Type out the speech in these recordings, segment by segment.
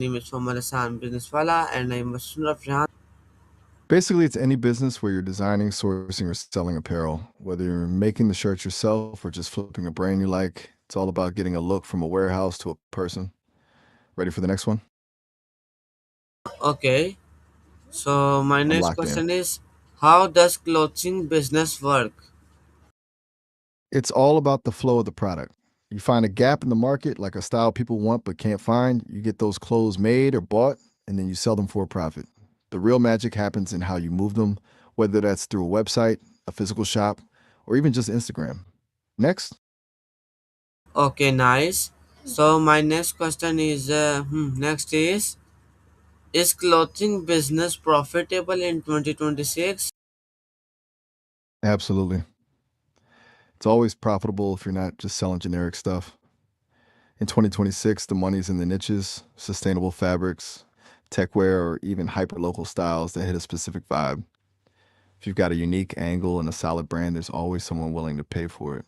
Name is Mohammed Hassan Businesswala and I'm a student of Rehan. Basically, it's any business where you're designing, sourcing, or selling apparel. Whether you're making the shirt yourself or just flipping a brand you like, it's all about getting a look from a warehouse to a person. Ready for the next one? Okay, so my I'm next locked in. question is how does clothing business work? It's all about the flow of the product. You find a gap in the market, like a style people want but can't find, you get those clothes made or bought, and then you sell them for a profit. The real magic happens in how you move them, whether that's through a website, a physical shop, or even just Instagram. Next. Okay, nice. So my next question is is clothing business profitable in 2026? Absolutely. It's always profitable if you're not just selling generic stuff. In 2026, the money's in the niches, sustainable fabrics, tech wear, or even hyper-local styles that hit a specific vibe. If you've got a unique angle and a solid brand, there's always someone willing to pay for it.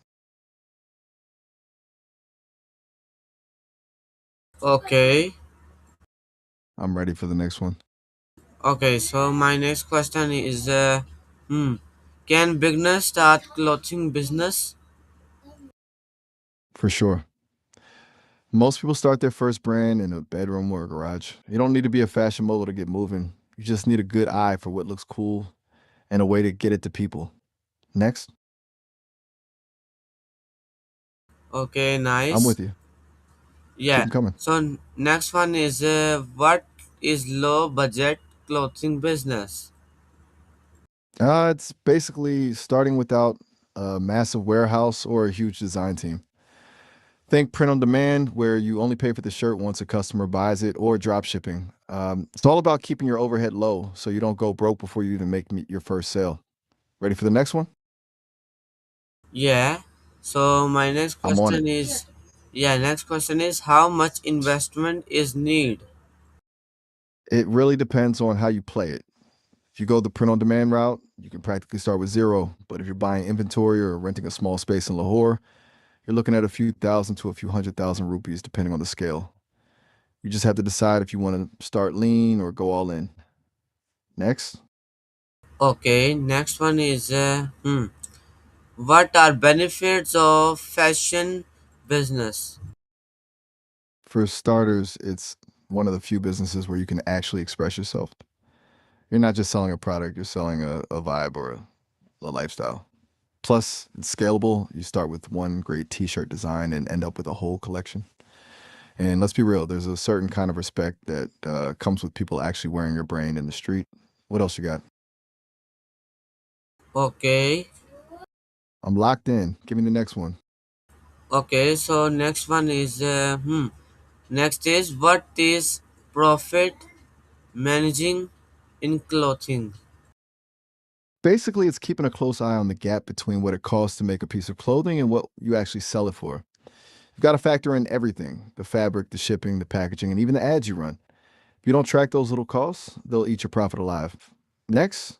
Okay. I'm ready for the next one. Okay, so my next question is hmm, can beginners start clothing business? For sure. Most people start their first brand in a bedroom or a garage. You don't need to be a fashion mogul to get moving. You just need a good eye for what looks cool and a way to get it to people. Next. Okay, I'm nice. with you. Keep Yeah. them coming. So next one is what is low budget clothing business? It's basically starting without a massive warehouse or a huge design team. Think print on demand, where you only pay for the shirt once a customer buys it, or drop shipping. It's all about keeping your overhead low so you don't go broke before you even make your first sale. Ready for the next one? Yeah. So my next I'm on it. question is next question is how much investment is need? It really depends on how you play it. If you go the print on demand route, you can practically start with zero. But if you're buying inventory or renting a small space in Lahore, you're looking at a few thousand to a few 100,000 rupees, depending on the scale. You just have to decide if you want to start lean or go all in. Next. Okay, next one is what are benefits of fashion business? For starters, it's one of the few businesses where you can actually express yourself. You're not just selling a product, you're selling a vibe or a lifestyle. Plus, it's scalable. You start with one great t shirt design and end up with a whole collection. And let's be real, there's a certain kind of respect that comes with people actually wearing your brand in the street. What else you got? Okay. I'm locked in. Give me the next one. Okay, so next one is next is what is profit managing in clothing? Basically, it's keeping a close eye on the gap between what it costs to make a piece of clothing and what you actually sell it for. You've got to factor in everything: the fabric, the shipping, the packaging, and even the ads you run. If you don't track those little costs, they'll eat your profit alive. Next.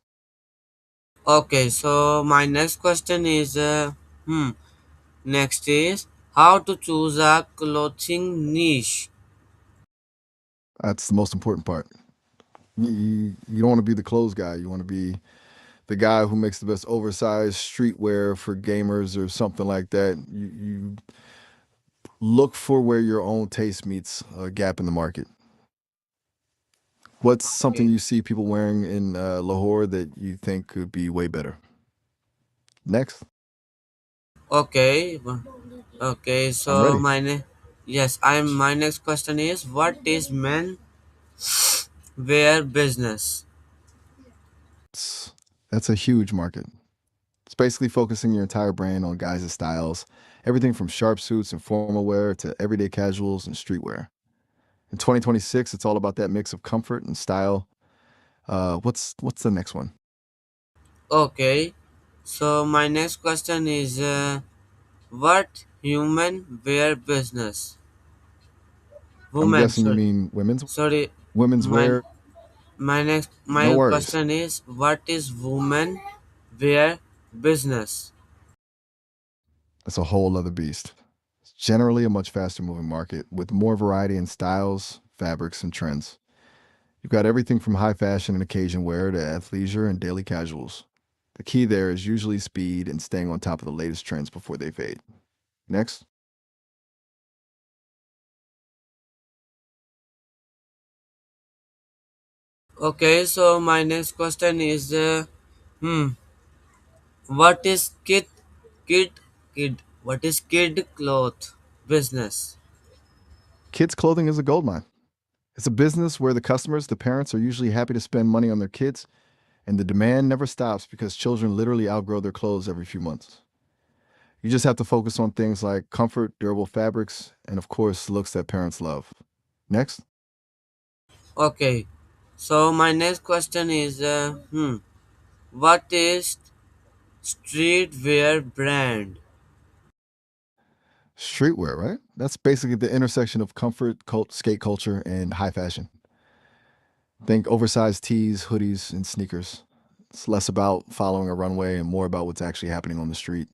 Okay, so my next question is next is how to choose a clothing niche. That's the most important part. You don't want to be the clothes guy. You want to be the guy who makes the best oversized streetwear for gamers or something like that. You look for where your own taste meets a gap in the market. What's something Okay. you see people wearing in Lahore that you think could be way better? Next. Okay. Okay. I'm So ready. yes, I'm. My next question is what is men wear business? It's, that's a huge market. It's basically focusing your entire brand on guys' styles, everything from sharp suits and formal wear to everyday casuals and streetwear. In 2026, it's all about that mix of comfort and style. What's the next one? Okay. So my next question is what human wear business? I'm Women. guessing you Sorry. mean Sorry. women's My wear. my No worries. question is what is women wear business? That's a whole other beast. It's generally a much faster moving market with more variety in styles, fabrics, and trends. You've got everything from high fashion and occasion wear to athleisure and daily casuals. The key there is usually speed and staying on top of the latest trends before they fade. Next, Okay, so my next question is, hmm, what is kid, what is kid cloth business? kids' clothing is a goldmine. It's a business where the customers, the parents, are usually happy to spend money on their kids, and the demand never stops because children literally outgrow their clothes every few months. You just have to focus on things like comfort, durable fabrics, and of course, looks that parents love. Next, Okay, so my next question is, what is streetwear brand? streetwear, right? That's basically the intersection of comfort, skate culture, and high fashion. Think oversized tees, hoodies, and sneakers. It's less about following a runway and more about what's actually happening on the street.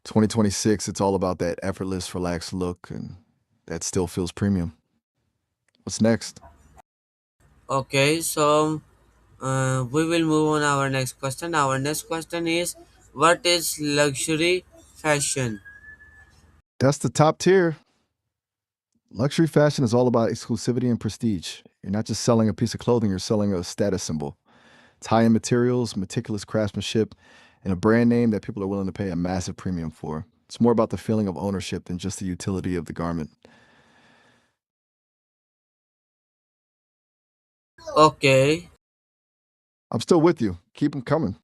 2026, it's all about that effortless, relaxed look, and that still feels premium. What's next? Okay, so we will move on our next question. Our next question is, what is luxury fashion? That's the top tier. Luxury fashion is all about exclusivity and prestige. You're not just selling a piece of clothing, you're selling a status symbol. It's high end materials, meticulous craftsmanship, and a brand name that people are willing to pay a massive premium for. It's more about the feeling of ownership than just the utility of the garment. Okay, I'm still with you. Keep them coming.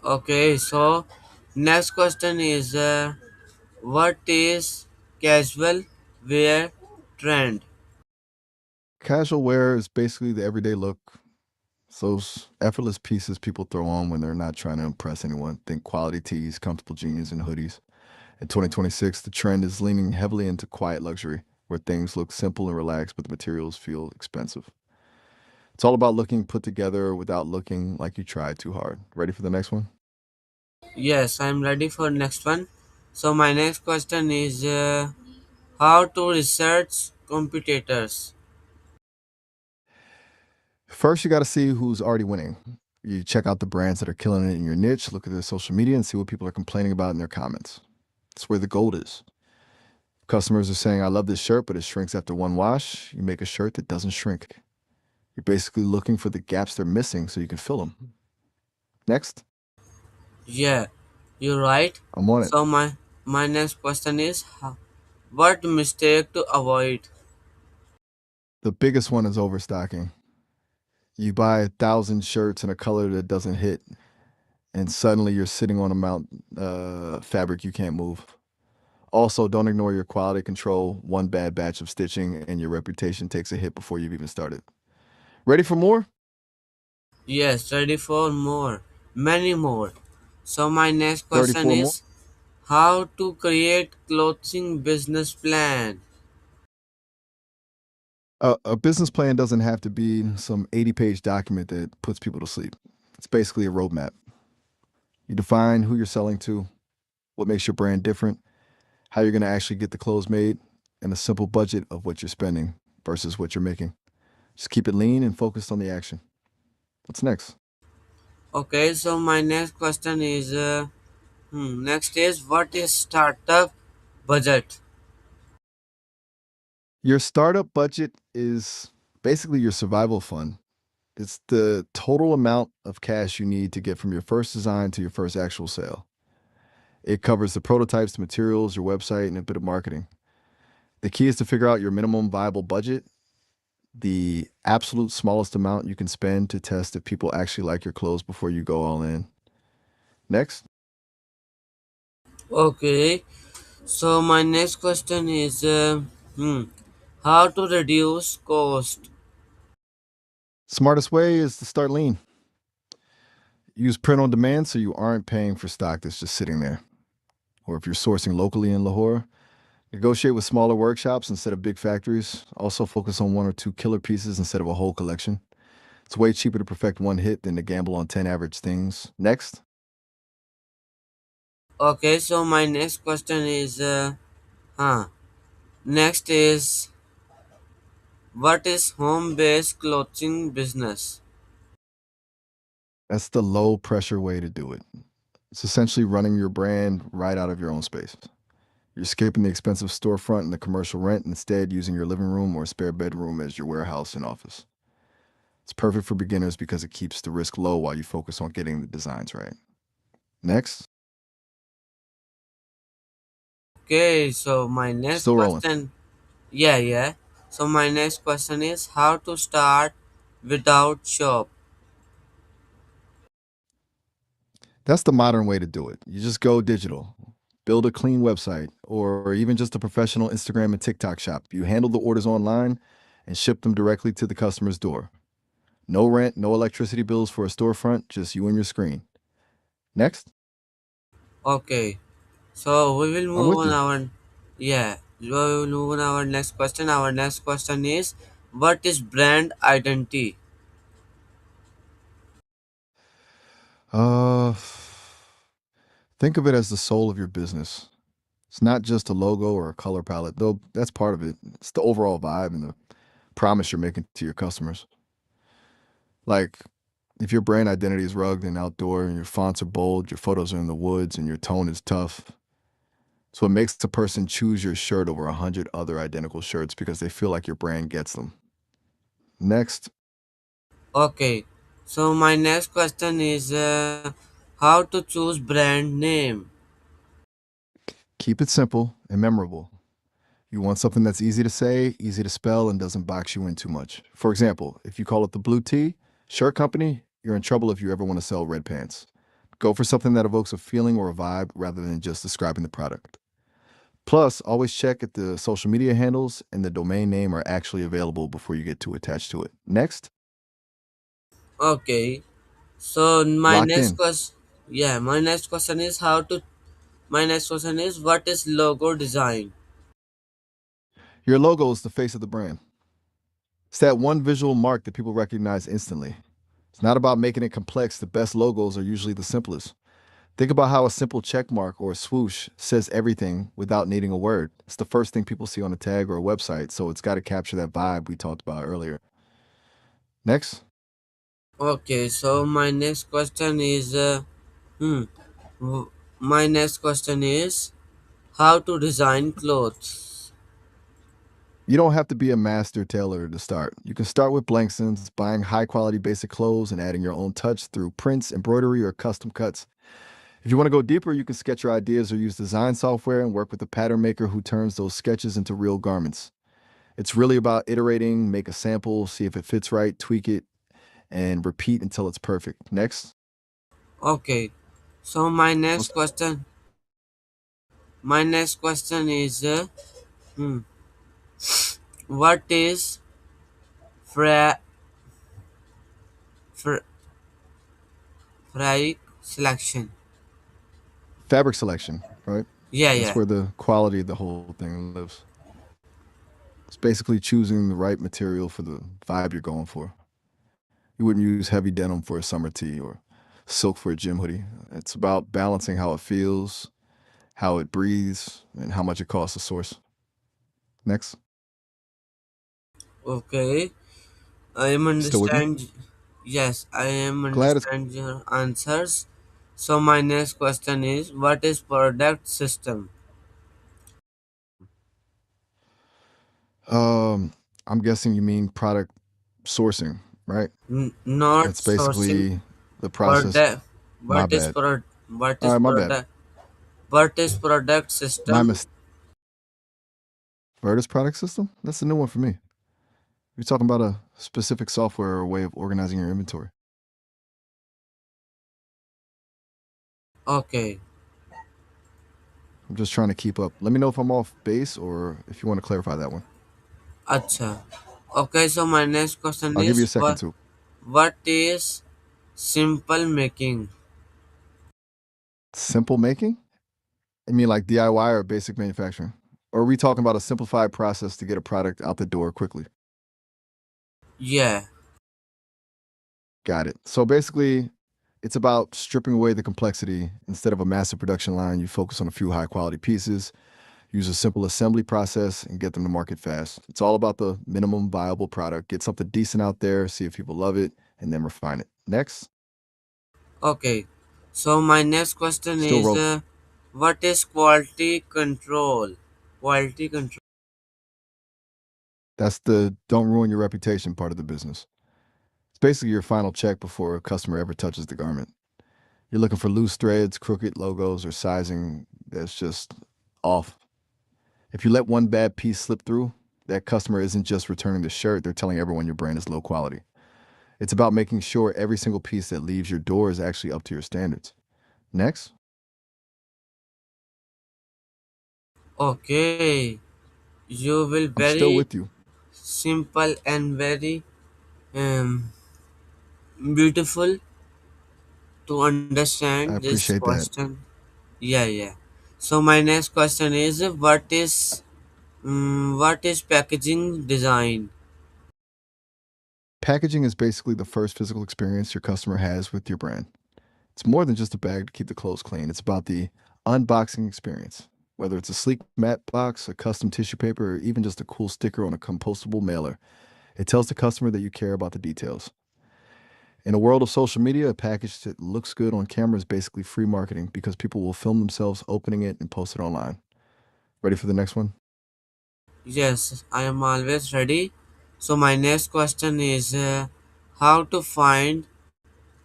okay, so next question is, what is casual wear trend? Casual wear is basically the everyday look. It's those effortless pieces people throw on when they're not trying to impress anyone. Think quality tees, comfortable jeans, and hoodies. In 2026, the trend is leaning heavily into quiet luxury, where things look simple and relaxed, but the materials feel expensive. It's all about looking put together without looking like you tried too hard. Ready for the next one? Yes, I'm ready for next one. So my next question is, how to research competitors. First, you got to see who's already winning. You check out the brands that are killing it in your niche, look at their social media, and see what people are complaining about in their comments. That's where the gold is. Customers are saying, I love this shirt, but it shrinks after one wash. You make a shirt that doesn't shrink. You're basically looking for the gaps they're missing so you can fill them. Next, Yeah, you're right. I'm on it. So my next question is, what mistake to avoid? The biggest one is overstocking. You buy 1,000 shirts in a color that doesn't hit, and suddenly you're sitting on a mount fabric you can't move. Also, don't ignore your quality control. One bad batch of stitching and your reputation takes a hit before you've even started. Ready for more? Yes, ready for more, many more. So my next question 34 more. is, how to create clothing business plan. A business plan doesn't have to be some 80-page document that puts people to sleep. It's basically a roadmap. You define who you're selling to, what makes your brand different, how you're going to actually get the clothes made, and a simple budget of what you're spending versus what you're making. Just keep it lean and focused on the action. What's next? Okay, so my next question is, next is, what is startup budget? Your startup budget is basically your survival fund. It's the total amount of cash you need to get from your first design to your first actual sale. It covers the prototypes, the materials, your website, and a bit of marketing. The key is to figure out your minimum viable budget, the absolute smallest amount you can spend to test if people actually like your clothes before you go all in. Next, Okay, so my next question is, how to reduce cost. smartest way is to start lean. Use print on demand so you aren't paying for stock that's just sitting there. Or if you're sourcing locally in Lahore, negotiate with smaller workshops instead of big factories. Also focus on one or two killer pieces instead of a whole collection. It's way cheaper to perfect one hit than to gamble on 10 average things. Next, Okay, so my next question is, huh, Next is, what is home-based clothing business? That's the low pressure way to do it. It's essentially running your brand right out of your own space. You're skipping the expensive storefront and the commercial rent, instead using your living room or spare bedroom as your warehouse and office. It's perfect for beginners because it keeps the risk low while you focus on getting the designs right. Next, Okay, so my next still rolling. question, yeah, yeah. So my next question is how to start without shop. That's the modern way to do it. You just go digital, build a clean website, or even just a professional Instagram and TikTok shop. You handle the orders online and ship them directly to the customer's door. No rent, no electricity bills for a storefront, just you and your screen. Next, Okay, so we will I'm move with on you. our, yeah, we will move on our next question. Our next question is, what is brand identity? Uh, think of it as the soul of your business. It's not just a logo or a color palette, though that's part of it. It's the overall vibe and the promise you're making to your customers. Like, if your brand identity is rugged and outdoor and your fonts are bold, your photos are in the woods, and your tone is tough, so it makes a person choose your shirt over 100 other identical shirts because they feel like your brand gets them. Next, Okay, so my next question is, how to choose brand name? keep it simple and memorable. You want something that's easy to say, easy to spell, and doesn't box you in too much. For example, if you call it the Blue Tea Shirt Company, you're in trouble if you ever want to sell red pants. Go for something that evokes a feeling or a vibe rather than just describing the product. Plus, always check if the social media handles and the domain name are actually available before you get too attached to it. Next, Okay, so my locked next in. question, yeah, my next question is how to. My next question is, what is logo design? Your logo is the face of the brand. It's that one visual mark that people recognize instantly. It's not about making it complex. The best logos are usually the simplest. Think about how a simple check mark or a swoosh says everything without needing a word. It's the first thing people see on a tag or a website, so it's got to capture that vibe we talked about earlier. Next, Okay, so my next question is, hmm, my next question is how to design clothes. you don't have to be a master tailor to start. You can start with blank sims, buying high quality basic clothes and adding your own touch through prints, embroidery, or custom cuts. If you want to go deeper, you can sketch your ideas or use design software and work with a pattern maker who turns those sketches into real garments. It's really about iterating, make a sample, see if it fits right, tweak it, and repeat until it's perfect. Next. Okay, so my next question is, hmm, what is fra- fra- fabric selection? Fabric selection, right? Yeah, That's yeah. where the quality of the whole thing lives. It's basically choosing the right material for the vibe you're going for. You wouldn't use heavy denim for a summer tee or silk for a gym hoodie. It's about balancing how it feels, how it breathes, and how much it costs to source. Next. Okay, I am Still with me? understand. Yes, I am Glad it's understand your answers. So my next question is, what is product system? um I'm guessing you mean product sourcing, right? Not It's sourcing. basically the process. Product. My What is bad. product? What All is right, my bad. product? What is product My system? mistake. Vertus product system? That's a new one for me. You're talking about a specific software or way of organizing your inventory. Okay. I'm just trying to keep up. Let me know if I'm off base or if you want to clarify that one. Acha. Okay. So my next question I'll give you a is, second too. what is simple making? Simple making? I mean like DIY or basic manufacturing? Or are we talking about a simplified process to get a product out the door quickly? Yeah. Got it. So basically, it's about stripping away the complexity. Instead of a massive production line, you focus on a few high quality pieces. Use a simple assembly process and get them to market fast. It's all about the minimum viable product. Get something decent out there, see if people love it, and then refine it. Next, Okay. So my next question still is, roll. what is quality control? Quality control. That's the don't ruin your reputation part of the business. It's basically your final check before a customer ever touches the garment. You're looking for loose threads, crooked logos, or sizing that's just off. If you let one bad piece slip through, that customer isn't just returning the shirt, they're telling everyone your brand is low quality. It's about making sure every single piece that leaves your door is actually up to your standards. Next, Okay. You will I'm still very with you. simple and very um, beautiful to I understand this appreciate that. question. Yeah, yeah. So my next question is, what is packaging design? Packaging is basically the first physical experience your customer has with your brand. It's more than just a bag to keep the clothes clean, it's about the unboxing experience. Whether it's a sleek matte box, a custom tissue paper, or even just a cool sticker on a compostable mailer, it tells the customer that you care about the details. In a world of social media, a package that looks good on camera is basically free marketing because people will film themselves opening it and post it online. Ready for the next one? Yes, I am always ready. So my next question is, how to find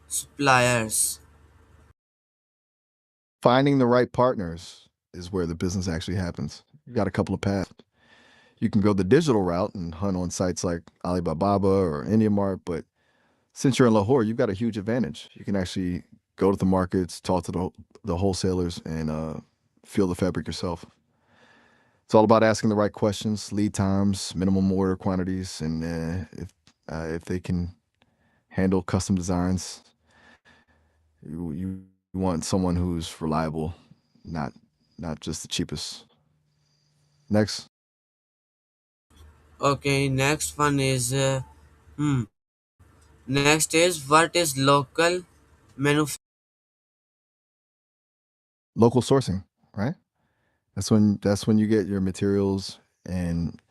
suppliers. Finding the right partners is where the business actually happens. You got a couple of paths. You can go the digital route and hunt on sites like Alibaba or IndiaMart, but since you're in Lahore, you've got a huge advantage. You can actually go to the markets, talk to the wholesalers, and feel the fabric yourself. It's all about asking the right questions, lead times, minimum order quantities, and if they can handle custom designs, you want someone who's reliable, not not just the cheapest. Next, Okay, next one is next is what is local manufacturing? local sourcing, right? That's when you get your materials and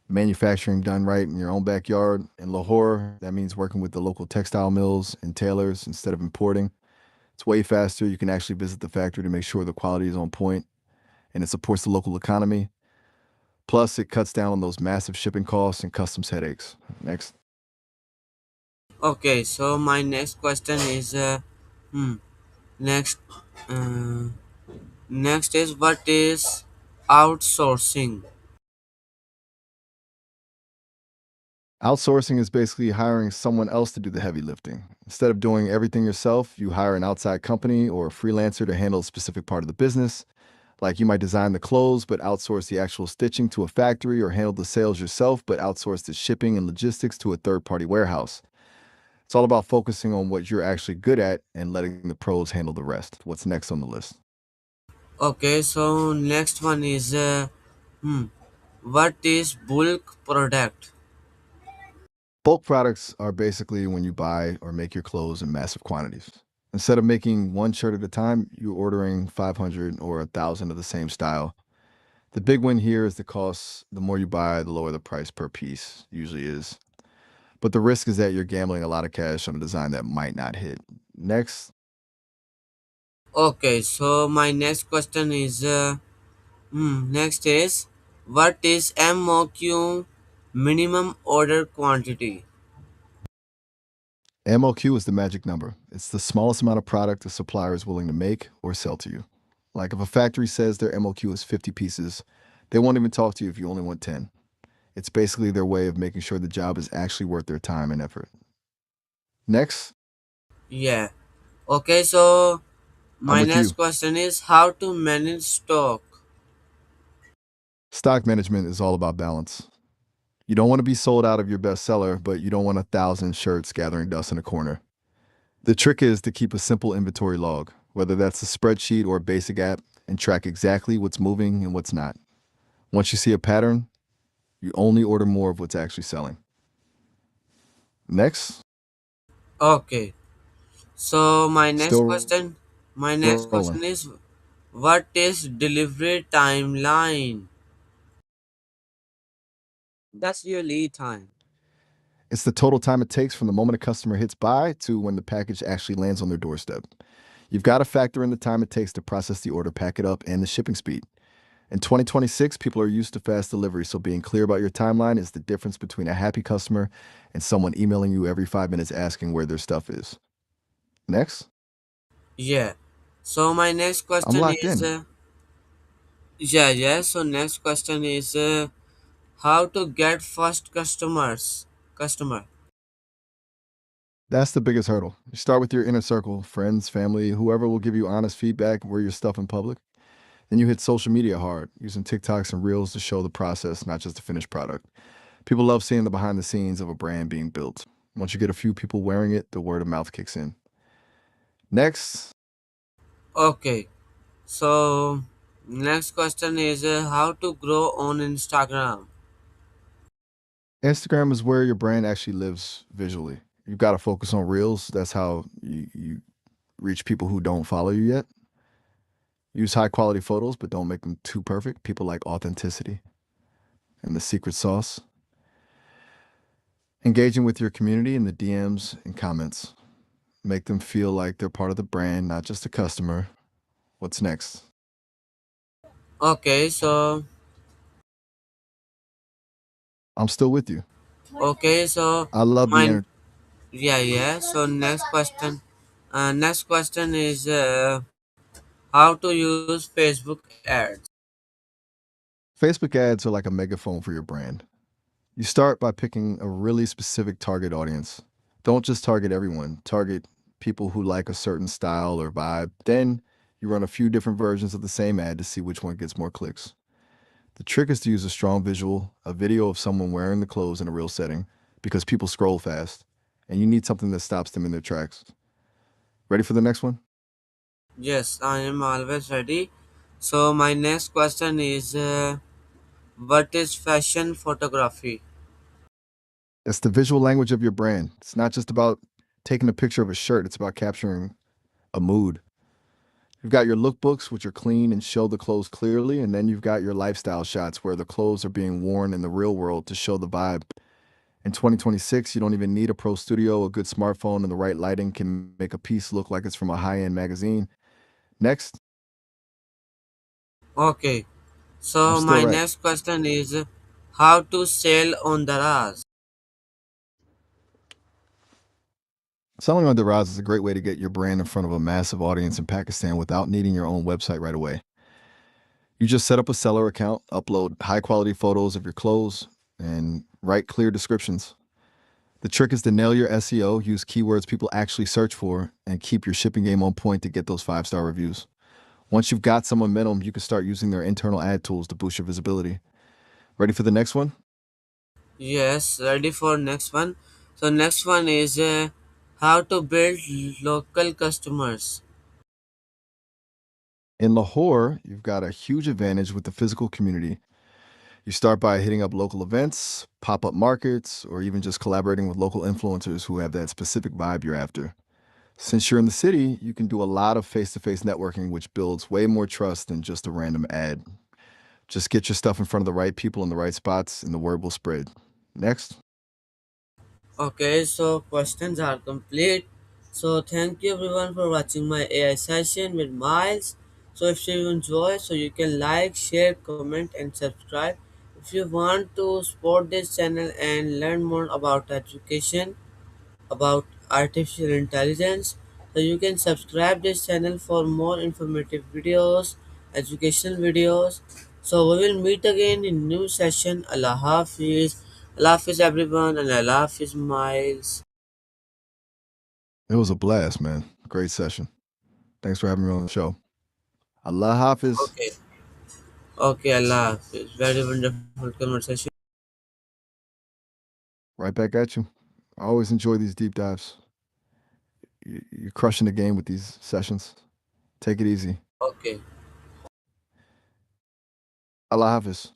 manufacturing done right in your own backyard. In Lahore, that means working with the local textile mills and tailors instead of importing. It's way faster. You can actually visit the factory to make sure the quality is on point and it supports the local economy. Plus, it cuts down on those massive shipping costs and customs headaches. Next, Okay, so my next question is hmm, next uh, next is what is outsourcing? outsourcing is basically hiring someone else to do the heavy lifting. Instead of doing everything yourself, you hire an outside company or a freelancer to handle a specific part of the business. Like you might design the clothes, but outsource the actual stitching to a factory, or handle the sales yourself, but outsource the shipping and logistics to a third party warehouse. It's all about focusing on what you're actually good at and letting the pros handle the rest. What's next on the list? Okay, so next one is what is bulk product? Bulk products are basically when you buy or make your clothes in massive quantities. Instead of making one shirt at a time, you're ordering 500 or 1,000 of the same style. The big win here is the cost. The more you buy, the lower the price per piece usually is. But the risk is that you're gambling a lot of cash on a design that might not hit. Next, Okay, so my next question is next is what is MOQ, minimum order quantity? MOQ is the magic number. It's the smallest amount of product a supplier is willing to make or sell to you. Like if a factory says their MOQ is 50 pieces, they won't even talk to you if you only want 10. It's basically their way of making sure the job is actually worth their time and effort. Next, Yeah. Okay, so I'm my with next you. question is how to manage stock. Stock management is all about balance. You don't want to be sold out of your bestseller, but you don't want 1,000 shirts gathering dust in a corner. The trick is to keep a simple inventory log, whether that's a spreadsheet or a basic app, and track exactly what's moving and what's not. Once you see a pattern, you only order more of what's actually selling. Next, Okay. So still my next rolling. question is what is delivery timeline? That's your lead time. It's the total time it takes from the moment a customer hits buy to when the package actually lands on their doorstep. You've got to factor in the time it takes to process the order, pack it up, and the shipping speed. In 2026, people are used to fast delivery, so being clear about your timeline is the difference between a happy customer and someone emailing you every 5 minutes asking where their stuff is. Next, Yeah. So my next I'm question locked is, in. yeah. So next question is, how to get first customer. That's the biggest hurdle. You start with your inner circle, friends, family, whoever will give you honest feedback where your stuff in public. Then you hit social media hard, using TikToks and Reels to show the process, not just the finished product. People love seeing the behind the scenes of a brand being built. Once you get a few people wearing it, the word of mouth kicks in. Next, Okay. So next question is, how to grow on Instagram. Instagram is where your brand actually lives visually. You've got to focus on Reels. That's how you reach people who don't follow you yet. Use high quality photos, but don't make them too perfect. People like authenticity and the secret sauce. Engaging with your community in the DMs and comments. Make them feel like they're part of the brand, not just a customer. What's next? Okay. So I'm still with you. okay. So I love the my energy. yeah. So next question. Next question is, how to use Facebook ads. Facebook ads are like a megaphone for your brand. You start by picking a really specific target audience. Don't just target everyone, target people who like a certain style or vibe. Then you run a few different versions of the same ad to see which one gets more clicks. The trick is to use a strong visual, a video of someone wearing the clothes in a real setting, because people scroll fast, and you need something that stops them in their tracks. Ready for the next one? Yes, I am always ready. So my next question is, what is fashion photography? It's the visual language of your brand. It's not just about taking a picture of a shirt, it's about capturing a mood. You've got your lookbooks, which are clean and show the clothes clearly, and then you've got your lifestyle shots where the clothes are being worn in the real world to show the vibe. In 2026, you don't even need a pro studio. A good smartphone and the right lighting can make a piece look like it's from a high end magazine. Next, Okay. I'm So still my right. next question is, how to sell on the Raz. Selling on Daraz is a great way to get your brand in front of a massive audience in Pakistan without needing your own website right away. You just set up a seller account, upload high quality photos of your clothes, and write clear descriptions. The trick is to nail your SEO, use keywords people actually search for, and keep your shipping game on point to get those 5-star reviews. Once you've got some momentum, you can start using their internal ad tools to boost your visibility. Ready for the next one? Yes, ready for next one. So next one is, how to build local customers. In Lahore, you've got a huge advantage with the physical community. You start by hitting up local events, pop up markets, or even just collaborating with local influencers who have that specific vibe you're after. Since you're in the city, you can do a lot of face to face networking, which builds way more trust than just a random ad. Just get your stuff in front of the right people in the right spots, and the word will spread. Next. Okay, so questions are complete. So thank you everyone for watching my AI session with Miles. So if you enjoy, so you can like, share, comment, and subscribe. If you want to support this channel and learn more about education, about artificial intelligence, so you can subscribe this channel for more informative videos, educational videos. So we will meet again in new session. Allah Hafiz. Allah Hafiz everyone, and Allah Hafiz Miles. It was a blast, man. Great session. Thanks for having me on the show. Allah Hafiz. Okay. Okay, Allah Hafiz. Very wonderful conversation. Right back at you. I always enjoy these deep dives. You're crushing the game with these sessions. Take it easy. Okay. Allah Hafiz.